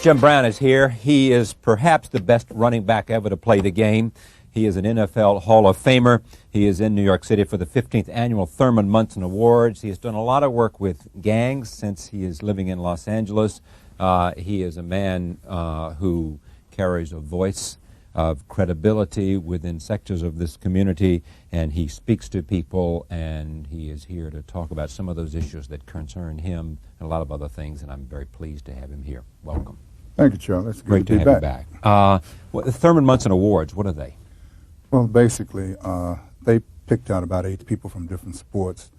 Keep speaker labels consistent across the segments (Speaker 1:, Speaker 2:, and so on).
Speaker 1: Jim Brown is here. He is perhaps the best running back ever to play the game. He is an NFL Hall of Famer. He is in New York City for the 15th Annual Thurman Munson Awards. He has done a lot of work with gangs since he is living in Los Angeles. He is a man who carries a voice of credibility within sectors of this community, and he speaks to people, and he is here to talk about some of those issues that concern him and a lot of other things, and I'm very pleased to have him here. Welcome.
Speaker 2: Thank you, Charlie. It's
Speaker 1: great to have you back. The Thurman Munson Awards, what are they?
Speaker 2: Well, basically, they picked out about 8 people from different sports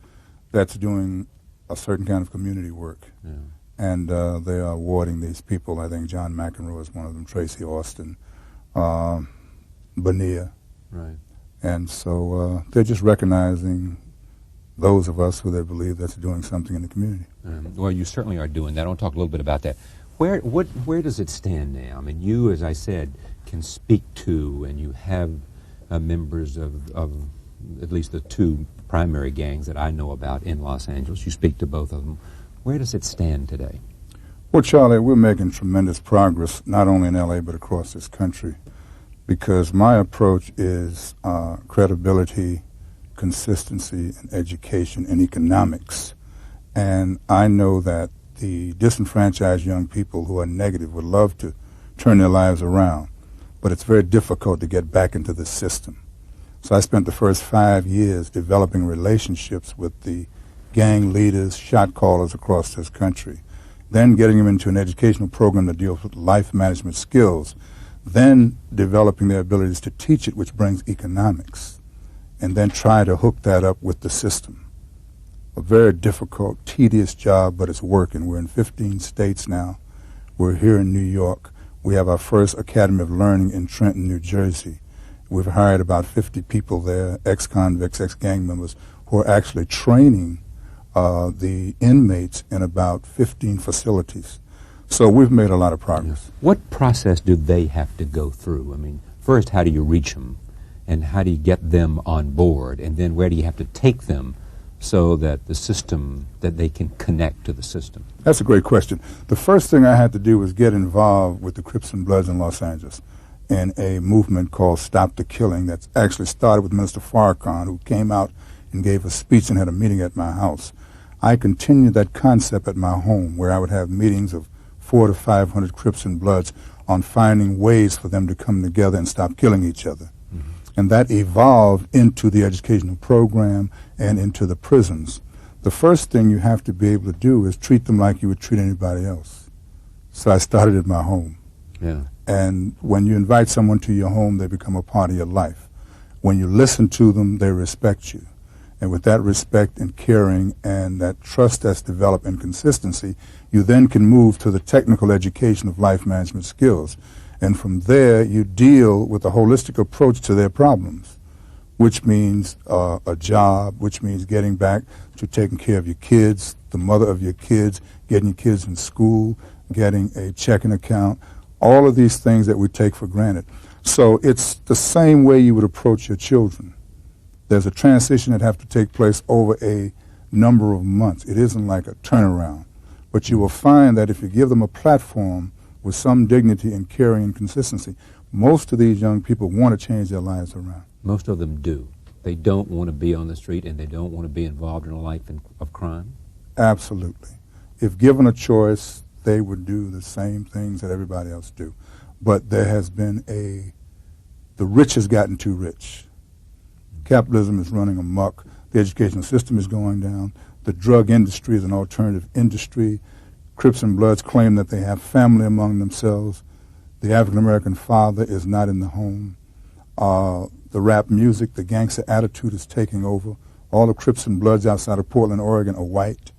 Speaker 2: that's doing a certain kind of community work. Yeah. And they are awarding these people. I think John McEnroe is one of them, Tracy Austin, Bonilla. Right. And so they're just recognizing those of us who they believe that's doing something in the community.
Speaker 1: Well, you certainly are doing that. I want to talk a little bit about that. Where does it stand now? I mean, you, as I said, can speak to, and you have members of at least the 2 primary gangs that I know about in Los Angeles. You speak to both of them. Where does it stand today?
Speaker 2: Well, Charlie, we're making tremendous progress, not only in L.A., but across this country, because my approach is credibility, consistency, and education and economics. And I know that the disenfranchised young people who are negative would love to turn their lives around, but it's very difficult to get back into the system. So I spent the first 5 years developing relationships with the gang leaders, shot callers across this country, then getting them into an educational program that deals with life management skills, then developing their abilities to teach it, which brings economics, and then try to hook that up with the system. A very difficult, tedious job, but it's working. We're in 15 states now. We're here in New York. We have our first Academy of Learning in Trenton, New Jersey. We've hired about 50 people there, ex-convicts, ex-gang members, who are actually training the inmates in about 15 facilities. So we've made a lot of progress.
Speaker 1: What process do they have to go through? I mean, first, how do you reach them? And how do you get them on board? And then where do you have to take them so that the system, that they can connect to the system?
Speaker 2: That's a great question. The first thing I had to do was get involved with the Crips Bloods in Los Angeles in a movement called Stop the Killing that's actually started with Minister Farrakhan, who came out and gave a speech and had a meeting at my house. I continued that concept at my home, where I would have meetings of 400 to 500 Crips and Bloods on finding ways for them to come together and stop killing each other. Mm-hmm. And that evolved into the educational program and into the prisons. The first thing you have to be able to do is treat them like you would treat anybody else. So I started at my home. Yeah. And when you invite someone to your home, they become a part of your life. When you listen to them, they respect you. And with that respect and caring and that trust that's developed and consistency, you then can move to the technical education of life management skills. And from there, you deal with a holistic approach to their problems, which means a job, which means getting back to taking care of your kids, the mother of your kids, getting your kids in school, getting a checking account, all of these things that we take for granted. So it's the same way you would approach your children. There's a transition that has to take place over a number of months. It isn't like a turnaround. But you will find that if you give them a platform with some dignity and caring and consistency, most of these young people want to change their lives around.
Speaker 1: Most of them do. They don't want to be on the street, and they don't want to be involved in a life of crime?
Speaker 2: Absolutely. If given a choice, they would do the same things that everybody else do. But there has been the rich has gotten too rich. Capitalism is running amok. The educational system is going down. The drug industry is an alternative industry. Crips and Bloods claim that they have family among themselves. The African-American father is not in the home. The rap music, the gangster attitude is taking over. All the Crips and Bloods outside of Portland, Oregon are white.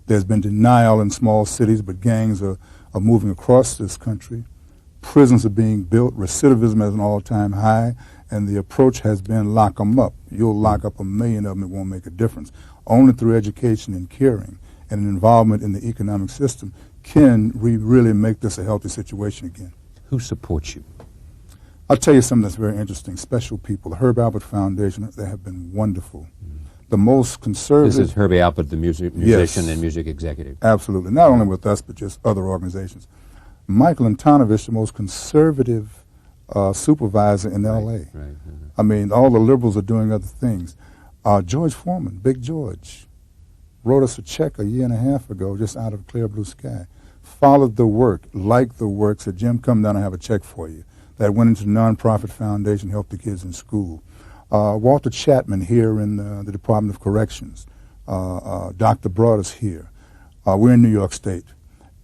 Speaker 2: There's been denial in small cities, but gangs are moving across this country. Prisons are being built. Recidivism is an all-time high. And the approach has been lock them up. You'll lock up 1 million of them, it won't make a difference. Only through education and caring and an involvement in the economic system can we really make this a healthy situation again.
Speaker 1: Who supports you?
Speaker 2: I'll tell you something that's very interesting. Special people. The Herb Alpert Foundation, they have been wonderful. Mm-hmm. The most conservative...
Speaker 1: This is Herbie Alpert, the musician
Speaker 2: yes,
Speaker 1: and music executive.
Speaker 2: Absolutely. Not only with us, but just other organizations. Michael Antonovich, the most conservative supervisor in L.A.
Speaker 1: Right.
Speaker 2: I mean, all the liberals are doing other things. George Foreman, Big George, wrote us a check a year and a half ago just out of clear blue sky. Followed the work, liked the work, said, Jim, come down and have a check for you. That went into the nonprofit foundation, helped the kids in school. Walter Chapman here in the Department of Corrections. Dr. Broadus here. We're in New York State.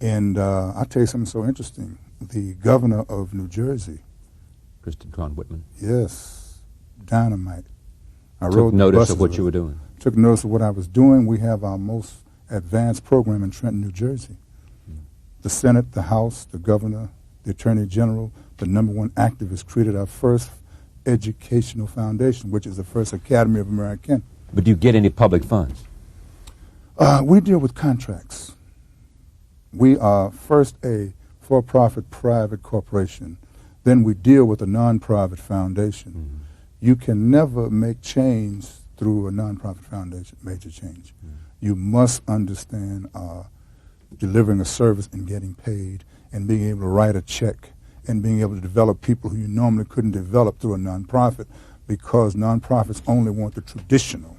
Speaker 2: And I'll tell you something so interesting. The governor of New Jersey.
Speaker 1: Kristen Con Whitman.
Speaker 2: Yes. Dynamite. I
Speaker 1: took notice of what you were doing.
Speaker 2: Took notice of what I was doing. We have our most advanced program in Trenton, New Jersey. The Senate, the House, the governor, the Attorney General, the #1 activist created our first educational foundation, which is the first Academy of American.
Speaker 1: But do you get any public funds?
Speaker 2: We deal with contracts. We are first a for-profit private corporation. Then we deal with a non-profit foundation.
Speaker 1: Mm-hmm.
Speaker 2: You can never make change through a non-profit foundation, major change. Mm-hmm. You must understand delivering a service and getting paid and being able to write a check and being able to develop people who you normally couldn't develop through a nonprofit, because nonprofits only want the traditional.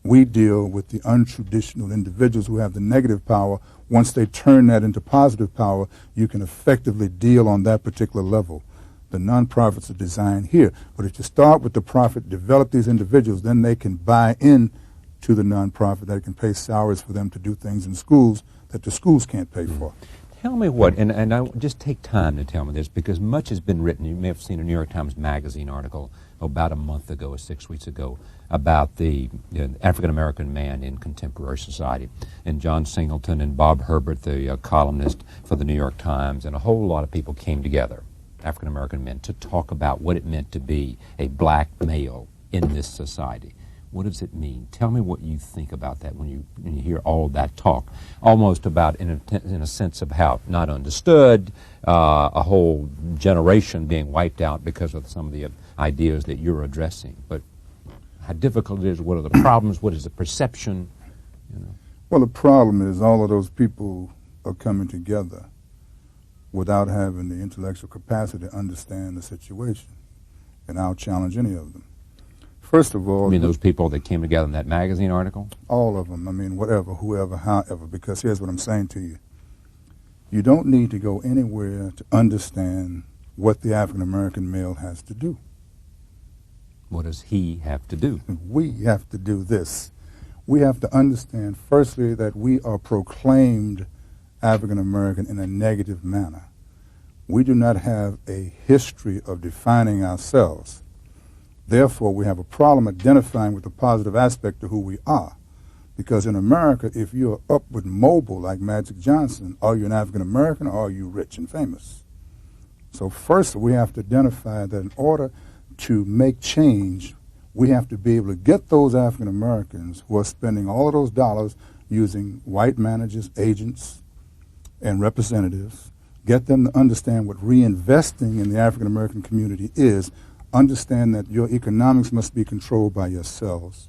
Speaker 2: We deal with the untraditional individuals who have the negative power. Once they turn that into positive power, you can effectively deal on that particular level. The nonprofits are designed here. But if you start with the profit, develop these individuals, then they can buy in to the nonprofit, that can pay salaries for them to do things in schools that the schools can't pay for.
Speaker 1: Tell me what, and I just take time to tell me this, because much has been written. You may have seen a New York Times Magazine article about a month ago or 6 weeks ago about the African-American man in contemporary society. And John Singleton and Bob Herbert, the columnist for the New York Times, and a whole lot of people came together, African-American men, to talk about what it meant to be a black male in this society. What does it mean? Tell me what you think about that when you hear all of that talk, almost about, in a sense of how not understood, a whole generation being wiped out because of some of the ideas that you're addressing. But how difficult it is, what are the problems, what is the perception? You know?
Speaker 2: Well, the problem is all of those people are coming together without having the intellectual capacity to understand the situation. And I'll challenge any of them. First of all...
Speaker 1: You mean those people that came together in that magazine article?
Speaker 2: All of them. I mean, whatever, whoever, however, because here's what I'm saying to you. You don't need to go anywhere to understand what the African-American male has to do.
Speaker 1: What does he have to do?
Speaker 2: We have to do this. We have to understand, firstly, that we are proclaimed African-American in a negative manner. We do not have a history of defining ourselves. Therefore, we have a problem identifying with the positive aspect of who we are. Because in America, if you're upward mobile like Magic Johnson, are you an African-American or are you rich and famous? So first, we have to identify that in order to make change, we have to be able to get those African-Americans who are spending all of those dollars using white managers, agents, and representatives, get them to understand what reinvesting in the African-American community is. Understand that your economics must be controlled by yourselves.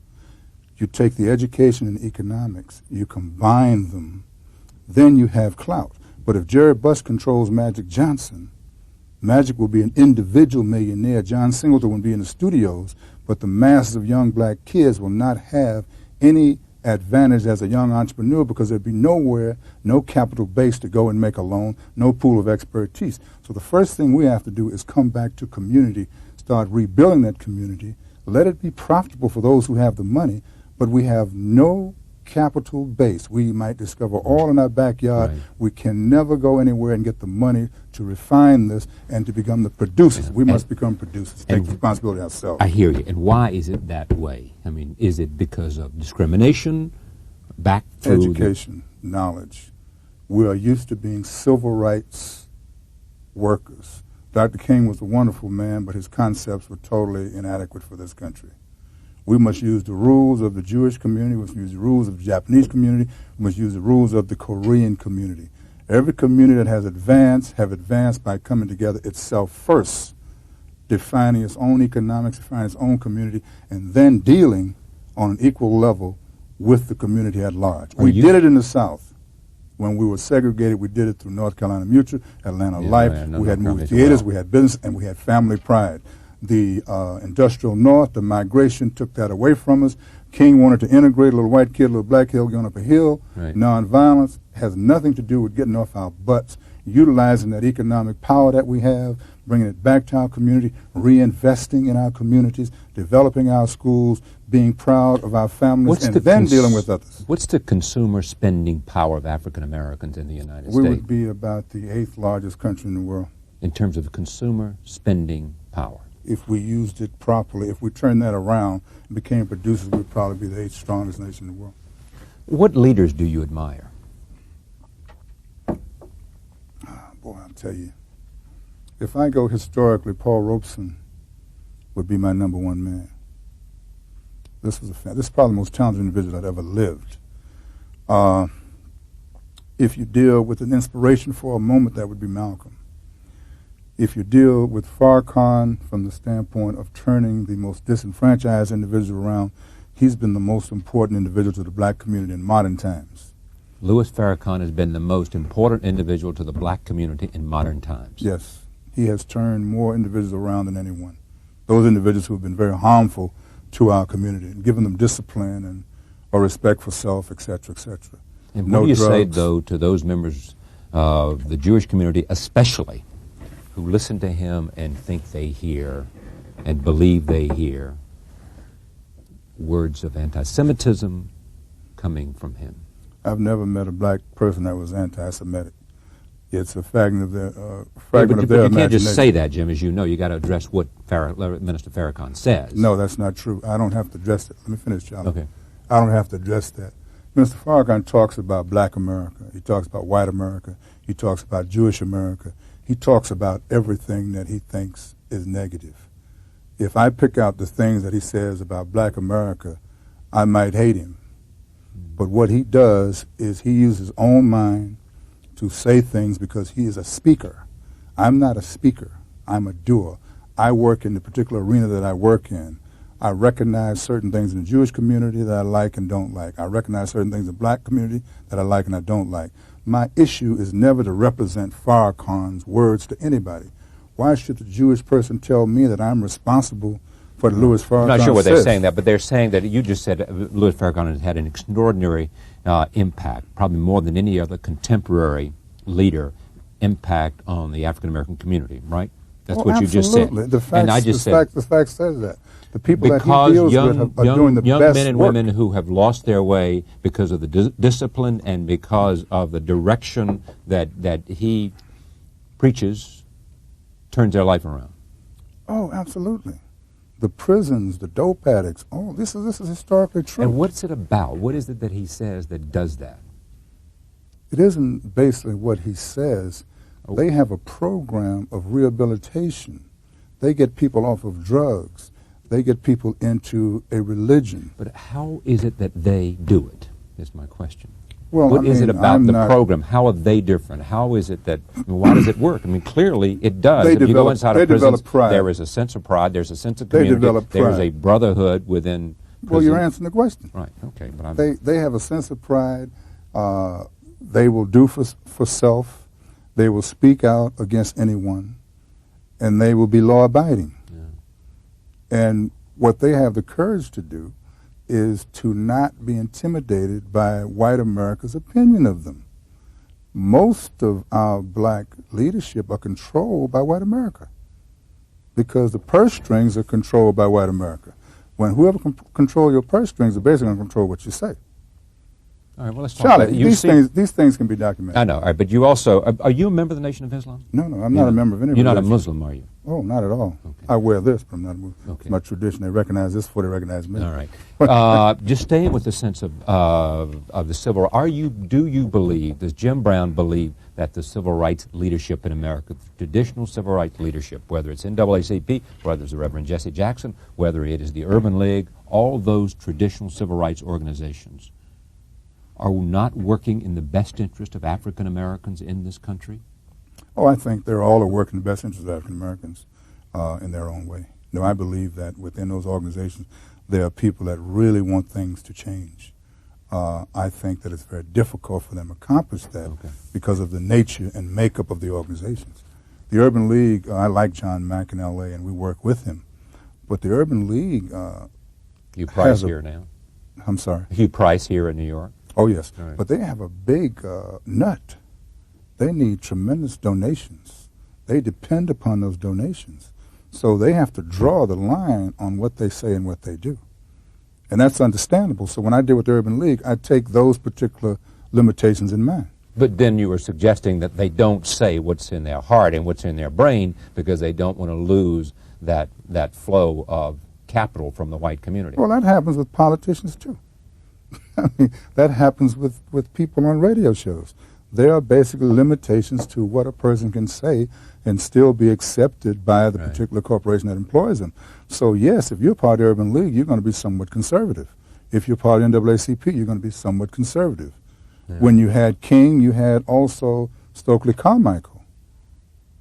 Speaker 2: You take the education and economics, you combine them, then you have clout. But if Jerry Buss controls Magic Johnson, Magic will be an individual millionaire. John Singleton will be in the studios, but the masses of young black kids will not have any advantage as a young entrepreneur because there'd be nowhere, no capital base to go and make a loan, no pool of expertise. So the first thing we have to do is come back to community, start rebuilding that community, let it be profitable for those who have the money, but we have no capital base. We might discover oil in our backyard. Right. We can never go anywhere and get the money to refine this and to become the producers. We must become producers, take responsibility ourselves.
Speaker 1: I hear you. And why is it that way? I mean, is it because of discrimination, back through
Speaker 2: education, knowledge? We are used to being civil rights workers. Dr. King was a wonderful man, but his concepts were totally inadequate for this country. We must use the rules of the Jewish community, we must use the rules of the Japanese community, we must use the rules of the Korean community. Every community that has advanced, have advanced by coming together itself first, defining its own economics, defining its own community, and then dealing on an equal level with the community at large. We did it in the South. When we were segregated, we did it through North Carolina Mutual, Atlanta Life. We had movie
Speaker 1: as
Speaker 2: theaters,
Speaker 1: well.
Speaker 2: we had business, and we had family pride. The industrial North, the migration took that away from us. King wanted to integrate a little white kid, a little black kid going up a hill.
Speaker 1: Right.
Speaker 2: Nonviolence has nothing to do with getting off our butts, utilizing that economic power that we have, bringing it back to our community, reinvesting in our communities, developing our schools, being proud of our families, and then dealing with others.
Speaker 1: What's the consumer spending power of African Americans in the United States?
Speaker 2: We would be about the 8th largest country in the world.
Speaker 1: In terms of consumer spending power?
Speaker 2: If we used it properly, if we turned that around and became producers, we'd probably be the 8th strongest nation in the world.
Speaker 1: What leaders do you admire?
Speaker 2: Boy, I'll tell you. If I go historically, Paul Robeson would be my #1 man. This is probably the most talented individual that ever lived. If you deal with an inspiration for a moment, that would be Malcolm. If you deal with Farrakhan from the standpoint of turning the most disenfranchised individual around, he's been the most important individual to the black community in modern times.
Speaker 1: Louis Farrakhan has been the most important individual to the black community in modern times.
Speaker 2: Yes. He has turned more individuals around than anyone. Those individuals who have been very harmful to our community and given them discipline and a respect for self, et cetera, et cetera.
Speaker 1: And what do you say, though, to those members of the Jewish community especially who listen to him and think they hear and believe they hear words of anti-Semitism coming from him?
Speaker 2: I've never met a black person that was anti-Semitic. It's a fragment of their
Speaker 1: but
Speaker 2: their
Speaker 1: you can't just
Speaker 2: imagination.
Speaker 1: say that, Jim. As you know, you got to address what Minister Farrakhan says.
Speaker 2: No, that's not true. I don't have to address it. Let me finish, Charlie.
Speaker 1: Okay.
Speaker 2: I don't have to address that. Minister Farrakhan talks about black America. He talks about white America. He talks about Jewish America. He talks about everything that he thinks is negative. If I pick out the things that he says about black America, I might hate him. But what he does is he uses his own mind to say things because he is a speaker. I'm not a speaker. I'm a doer. I work in the particular arena that I work in. I recognize certain things in the Jewish community that I like and don't like. I recognize certain things in the black community that I like and I don't like. My issue is never to represent Farrakhan's words to anybody. Why should the Jewish person tell me that I'm responsible for the Louis Farrakhan
Speaker 1: I'm not sure what
Speaker 2: says?
Speaker 1: they're saying that, but they're saying that you just said Louis Farrakhan has had an extraordinary impact, probably more than any other contemporary leader, impact on the African American community, right? That's what you just said.
Speaker 2: The facts,
Speaker 1: and I just
Speaker 2: the fact says that. The people that he deals with are doing the
Speaker 1: young
Speaker 2: best
Speaker 1: men and
Speaker 2: work.
Speaker 1: women who have lost their way because of the discipline and because of the direction that he preaches turns their life around.
Speaker 2: Oh, absolutely. The prisons, the dope addicts. Oh, this is historically true.
Speaker 1: And what's it about? What is it that he says that does that?
Speaker 2: It isn't basically what he says.
Speaker 1: Oh.
Speaker 2: They have a program of rehabilitation. They get people off of drugs. They get people into a religion.
Speaker 1: But how is it that they do it, is my question.
Speaker 2: Well,
Speaker 1: What is it about the
Speaker 2: not,
Speaker 1: program? How are they different? How is it that, why does it work? I mean, clearly it does.
Speaker 2: They
Speaker 1: If you go inside a prison,
Speaker 2: pride.
Speaker 1: there is a sense of pride, there's a sense of
Speaker 2: They
Speaker 1: community,
Speaker 2: develop
Speaker 1: there is
Speaker 2: pride.
Speaker 1: a brotherhood within prison.
Speaker 2: Well, you're answering the question.
Speaker 1: Right, okay. But
Speaker 2: They have a sense of pride. They will do for self. They will speak out against anyone. And they will be law-abiding.
Speaker 1: Yeah.
Speaker 2: And what they have the courage to do is to not be intimidated by white America's opinion of them. Most of our black leadership are controlled by white America because the purse strings are controlled by white America. When whoever control your purse strings are basically going to control what you say.
Speaker 1: All right, well, let's talk
Speaker 2: Charlie,
Speaker 1: about it.
Speaker 2: these things can be documented.
Speaker 1: I know, all right, but you also, are you a member of the Nation of Islam?
Speaker 2: No, I'm not a member of any
Speaker 1: You're not a
Speaker 2: religion.
Speaker 1: Muslim, are you?
Speaker 2: Oh, not at all.
Speaker 1: Okay.
Speaker 2: I wear this, but I'm not a Muslim.
Speaker 1: Okay.
Speaker 2: It's my tradition. They recognize this before they recognize me.
Speaker 1: All right. Just staying with the sense of the civil, do you believe, does Jim Brown believe that the civil rights leadership in America, traditional civil rights leadership, whether it's NAACP, whether it's the Reverend Jesse Jackson, whether it is the Urban League, all those traditional civil rights organizations, are not working in the best interest of African Americans in this country?
Speaker 2: Oh, I think they're all working in the best interest of African Americans in their own way. No, I believe that within those organizations, there are people that really want things to change. I think that it's very difficult for them to accomplish that because of the nature and makeup of the organizations. The Urban League, I like John Mack in L.A., and we work with him. But the Urban League
Speaker 1: Hugh Price here now.
Speaker 2: I'm sorry?
Speaker 1: Hugh Price here in New York.
Speaker 2: Oh, yes.
Speaker 1: Right.
Speaker 2: But they have a big nut. They need tremendous donations. They depend upon those donations. So they have to draw the line on what they say and what they do. And that's understandable. So when I deal with the Urban League, I take those particular limitations in mind.
Speaker 1: But then you were suggesting that they don't say what's in their heart and what's in their brain because they don't want to lose that flow of capital from the white community.
Speaker 2: Well, that happens with politicians, too. I mean, that happens with people on radio shows. There are basically limitations to what a person can say and still be accepted by the particular corporation that employs them. So, yes, if you're part of the Urban League, you're going to be somewhat conservative. If you're part of the NAACP, you're going to be somewhat conservative. Yeah. When you had King, you had also Stokely Carmichael,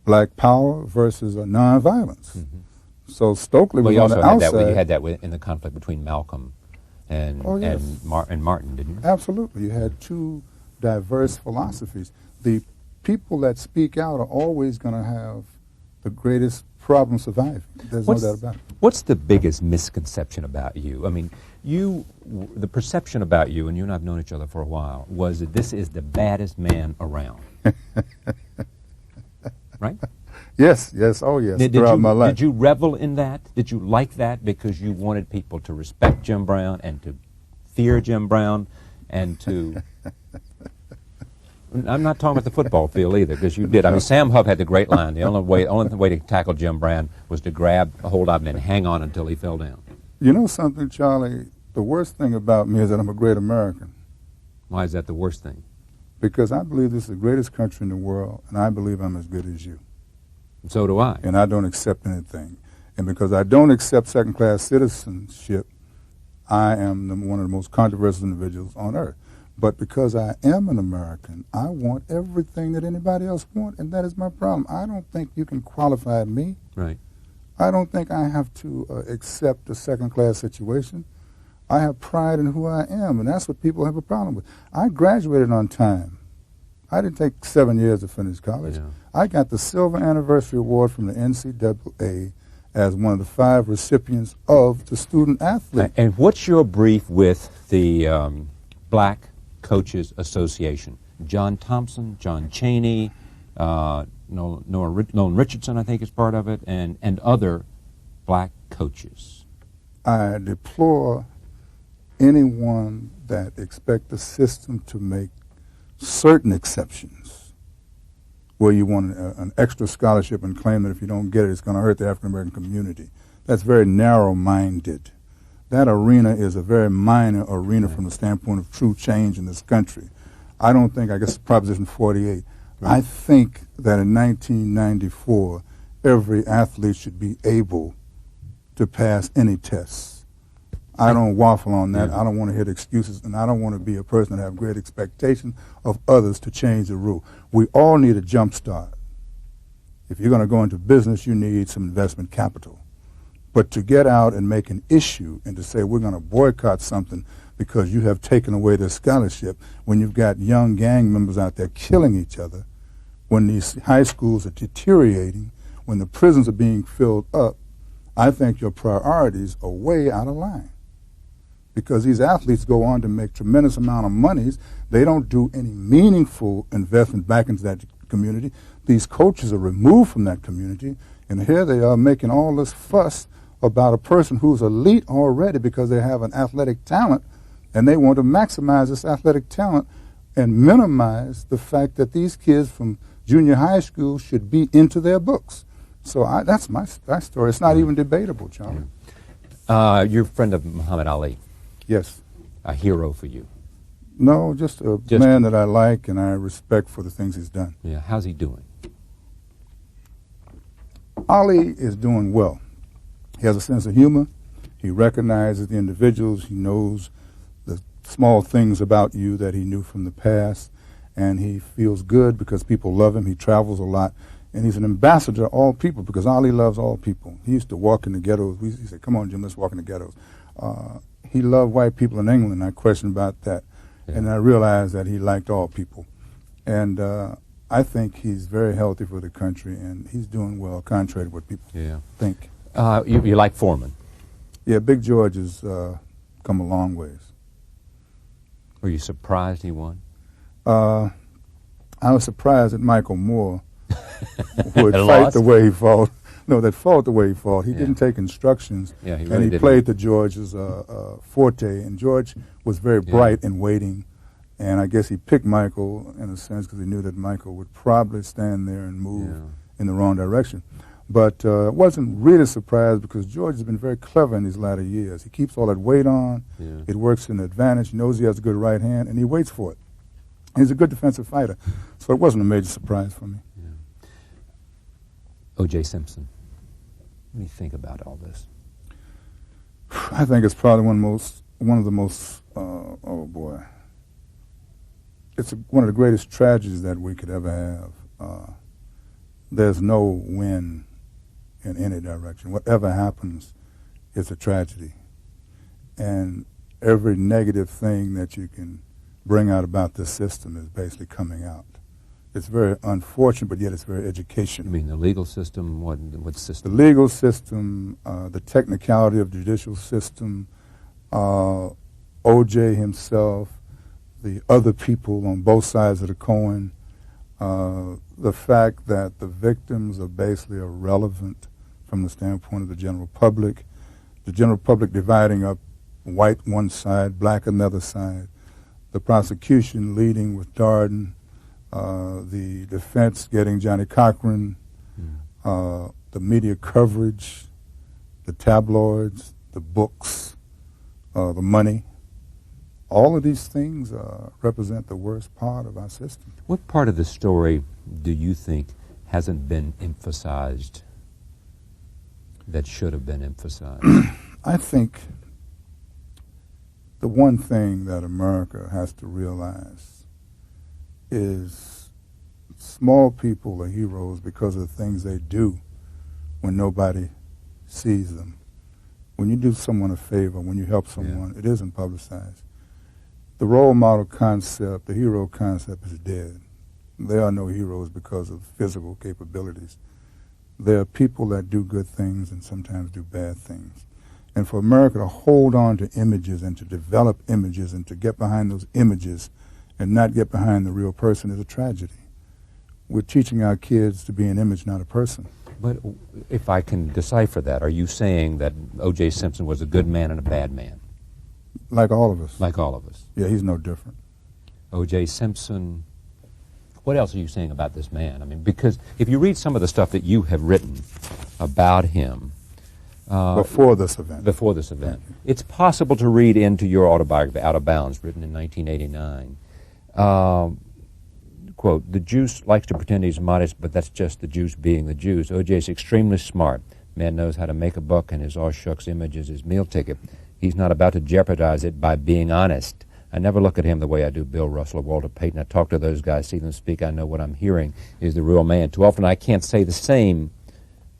Speaker 2: Black Power versus nonviolence. Mm-hmm. So Stokely was on the outside.
Speaker 1: You had that in the conflict between Malcolm and Martin, didn't you?
Speaker 2: Absolutely. You had two diverse philosophies. The people that speak out are always going to have the greatest problem surviving. There's no doubt about it.
Speaker 1: What's the biggest misconception about you? I mean, the perception about you, and you and I have known each other for a while, was that this is the baddest man around. Right?
Speaker 2: Yes, oh yes, throughout my life.
Speaker 1: Did you revel in that? Did you like that because you wanted people to respect Jim Brown and to fear Jim Brown and to... I'm not talking about the football field either, because you did. I mean, Sam Huff had the great line. The only way to tackle Jim Brown was to grab a hold of him and hang on until he fell down.
Speaker 2: You know something, Charlie? The worst thing about me is that I'm a great American.
Speaker 1: Why is that the worst thing?
Speaker 2: Because I believe this is the greatest country in the world, and I believe I'm as good as you.
Speaker 1: So do I.
Speaker 2: And I don't accept anything. And because I don't accept second-class citizenship, I am one of the most controversial individuals on earth. But because I am an American, I want everything that anybody else wants, and that is my problem. I don't think you can qualify me.
Speaker 1: Right.
Speaker 2: I don't think I have to accept a second-class situation. I have pride in who I am, and that's what people have a problem with. I graduated on time. I didn't take 7 years to finish college. Yeah. I got the Silver Anniversary Award from the NCAA as one of the 5 recipients of the student athlete.
Speaker 1: And what's your brief with the Black Coaches Association? John Thompson, John Chaney, Nolan Richardson, I think, is part of it, and other black coaches.
Speaker 2: I deplore anyone that expects the system to make certain exceptions where you want an extra scholarship and claim that if you don't get it, it's going to hurt the African-American community. That's very narrow-minded. That arena is a very minor arena from the standpoint of true change in this country. I don't think, I guess Proposition 48, I think that in 1994, every athlete should be able to pass any tests. I don't waffle on that. I don't want to hear excuses, and I don't want to be a person that have great expectations of others to change the rule. We all need a jump start. If you're going to go into business, you need some investment capital. But to get out and make an issue and to say we're going to boycott something because you have taken away their scholarship, when you've got young gang members out there killing each other, when these high schools are deteriorating, when the prisons are being filled up, I think your priorities are way out of line. Because these athletes go on to make tremendous amount of monies. They don't do any meaningful investment back into that community. These coaches are removed from that community, and here they are making all this fuss about a person who's elite already because they have an athletic talent, and they want to maximize this athletic talent and minimize the fact that these kids from junior high school should be into their books. So that's my story. It's not even debatable, Charlie.
Speaker 1: You're a friend of Muhammad Ali.
Speaker 2: Yes.
Speaker 1: A hero for you.
Speaker 2: No, just a man that I like and I respect for the things he's done.
Speaker 1: Yeah, how's he doing?
Speaker 2: Ali is doing well. He has a sense of humor. He recognizes the individuals. He knows the small things about you that he knew from the past. And he feels good because people love him. He travels a lot. And he's an ambassador to all people because Ali loves all people. He used to walk in the ghettos. He said, come on, Jim, let's walk in the ghettos. He loved white people in England, no question about that.
Speaker 1: Yeah.
Speaker 2: And I realized that he liked all people. And I think he's very healthy for the country, and he's doing well, contrary to what people think.
Speaker 1: You like Foreman?
Speaker 2: Yeah, Big George has come a long ways.
Speaker 1: Were you surprised he won?
Speaker 2: I was surprised that Michael Moore would fight
Speaker 1: lost?
Speaker 2: the way he fought. No, that fought the way he fought. He didn't take instructions,
Speaker 1: Yeah, he
Speaker 2: and
Speaker 1: really
Speaker 2: he
Speaker 1: didn't.
Speaker 2: played to George's forte. And George was very bright in waiting, and I guess he picked Michael in a sense because he knew that Michael would probably stand there and move in the wrong direction. But wasn't really surprised because George has been very clever in these latter years. He keeps all that weight on.
Speaker 1: Yeah.
Speaker 2: It works in advantage. He knows he has a good right hand, and he waits for it. He's a good defensive fighter, so it wasn't a major surprise for me.
Speaker 1: Yeah. O.J. Simpson. What do you think about all this?
Speaker 2: I think it's probably one of the most. Oh boy, it's one of the greatest tragedies that we could ever have. There's no win in any direction. Whatever happens, it's a tragedy, and every negative thing that you can bring out about this system is basically coming out. It's very unfortunate, but yet it's very educational.
Speaker 1: You mean the legal system? What system?
Speaker 2: The legal system, the technicality of the judicial system, O.J. himself, the other people on both sides of the coin, the fact that the victims are basically irrelevant from the standpoint of the general public dividing up white one side, black another side, the prosecution leading with Darden, the defense getting Johnny Cochran, the media coverage, the tabloids, the books, the money. All of these things represent the worst part of our system.
Speaker 1: What part of the story do you think hasn't been emphasized that should have been emphasized?
Speaker 2: I think the one thing that America has to realize is small people are heroes because of the things they do when nobody sees them. When you do someone a favor, when you help someone, it isn't publicized. The role model concept, the hero concept is dead. There are no heroes because of physical capabilities. There are people that do good things and sometimes do bad things. And for America to hold on to images and to develop images and to get behind those images and not get behind the real person is a tragedy. We're teaching our kids to be an image, not a person.
Speaker 1: But if I can decipher that, are you saying that O.J. Simpson was a good man and a bad man?
Speaker 2: Like all of us.
Speaker 1: Like all of us.
Speaker 2: Yeah, he's no different.
Speaker 1: O.J. Simpson, what else are you saying about this man? I mean, because if you read some of the stuff that you have written about him,
Speaker 2: before this event.
Speaker 1: It's possible to read into your autobiography, Out of Bounds, written in 1989. Quote, the Juice likes to pretend he's modest, but that's just the juice being the juice. O.J.'s extremely smart. Man knows how to make a buck, and his all shucks image is his meal ticket. He's not about to jeopardize it by being honest. I never look at him the way I do Bill Russell or Walter Payton. I talk to those guys, see them speak. I know what I'm hearing is the real man. Too often I can't say the same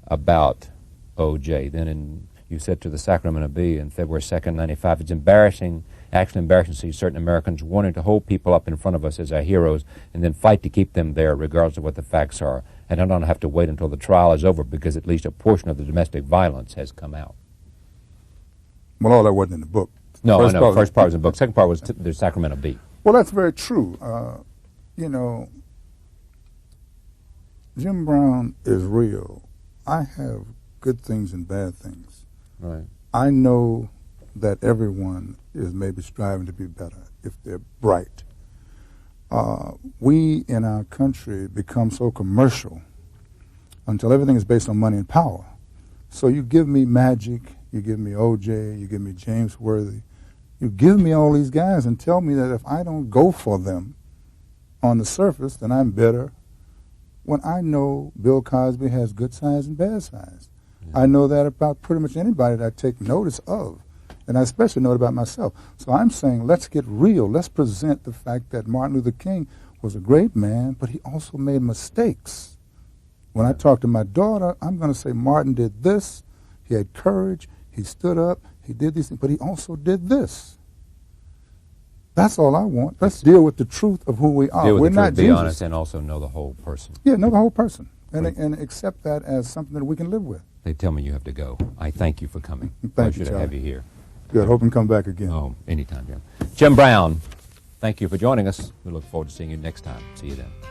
Speaker 1: about O.J. Then you said to the Sacramento Bee in February 2nd, 95, it's embarrassing, actually embarrassing to see certain Americans wanting to hold people up in front of us as our heroes and then fight to keep them there regardless of what the facts are. And I don't have to wait until the trial is over because at least a portion of the domestic violence has come out.
Speaker 2: Well, all that wasn't in the book.
Speaker 1: No, I know. First part was in the book. Second part was the Sacramento Bee.
Speaker 2: Well, that's very true. You know, Jim Brown is real. I have good things and bad things.
Speaker 1: Right.
Speaker 2: I know that everyone is maybe striving to be better if they're bright. We in our country become so commercial until everything is based on money and power. So you give me Magic, you give me O.J., you give me James Worthy, you give me all these guys and tell me that if I don't go for them on the surface, then I'm bitter. When I know Bill Cosby has good sides and bad sides. I know that about pretty much anybody that I take notice of. And I especially know it about myself. So I'm saying let's get real. Let's present the fact that Martin Luther King was a great man, but he also made mistakes. When I talk to my daughter, I'm going to say Martin did this. He had courage. He stood up. He did these things. But he also did this. That's all I want. Let's deal with the truth of who we are.
Speaker 1: Deal with
Speaker 2: We're
Speaker 1: the
Speaker 2: not
Speaker 1: truth, be
Speaker 2: Jesus.
Speaker 1: honest, and also know the whole person.
Speaker 2: Yeah, know the whole person, and accept that as something that we can live with.
Speaker 1: They tell me you have to go. I thank you for coming.
Speaker 2: Thank you,
Speaker 1: Pleasure to have you here.
Speaker 2: Good. Hope you can come back again.
Speaker 1: Oh, anytime, Jim. Jim Brown, thank you for joining us. We look forward to seeing you next time. See you then.